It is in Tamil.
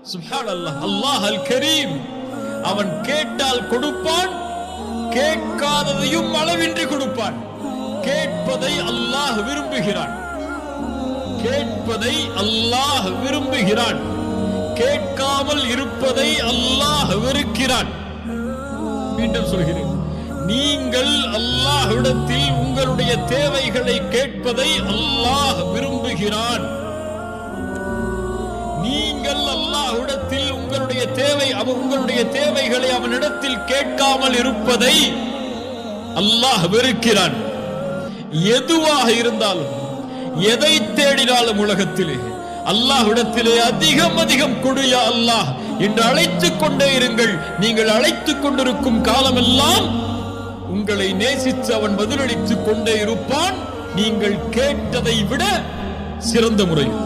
சுப்ஹானல்லாஹ். அல்லாஹ் அல் கரீம், அவன் கேட்டால் கொடுப்பான், கேட்காததையும் அளவின்றி கொடுப்பான். கேட்பதை அல்லாஹ் விரும்புகிறான், கேட்பதை அல்லாஹ் விரும்புகிறான், கேட்காமல் இருப்பதை அல்லாஹ் வெறுக்கிறான். மீண்டும் சொல்கிறேன், நீங்கள் அல்லாஹ்விடத்தில் உங்களுடைய தேவைகளை கேட்பதை அல்லாஹ் விரும்புகிறான். நீங்கள் அல்லாஹ்விடத்தில் உங்களுடைய தேவைகளை அவனிடத்தில் கேட்காமல் இருப்பதை அல்லாஹ் வெறுக்கிறான். எதுவாக இருந்தாலும், எதை தேடினாலும் உலகத்திலே அல்லாஹ்விடத்திலே அதிகம் அதிகம் கொடு யா அல்லாஹ் என்று அழைத்துக் கொண்டே இருங்கள். நீங்கள் அழைத்துக் கொண்டிருக்கும் காலமெல்லாம் உங்களை நேசித்து அவன் பதிலளித்துக் கொண்டே இருப்பான், நீங்கள் கேட்டதை விட சிறந்த முறையில்.